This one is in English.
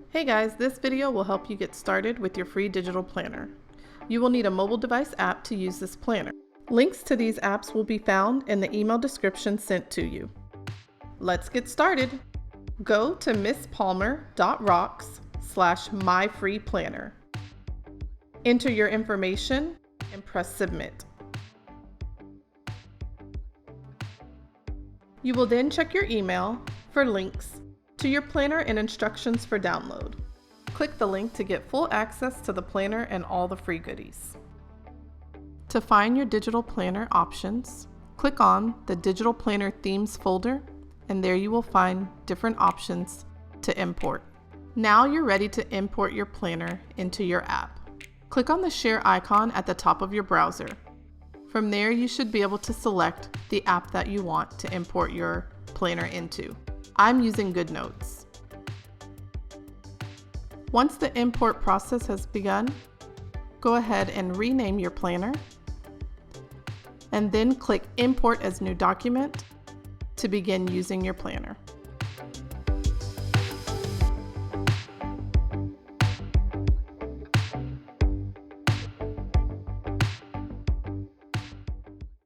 Hey guys, this video will help you get started with your free digital planner. You will need a mobile device app to use this planner. Links to these apps will be found in the email description sent to you. Let's get started. Go to misspalmer.rocks/myfreeplanner. Enter your information and press submit. You will then check your email for links to your planner and instructions for download. Click the link to get full access to the planner and all the free goodies. To find your digital planner options, click on the Digital Planner Themes folder, and there you will find different options to import. Now you're ready to import your planner into your app. Click on the share icon at the top of your browser. From there, you should be able to select the app that you want to import your planner into. I'm using GoodNotes. Once the import process has begun, go ahead and rename your planner, and then click Import as New Document to begin using your planner.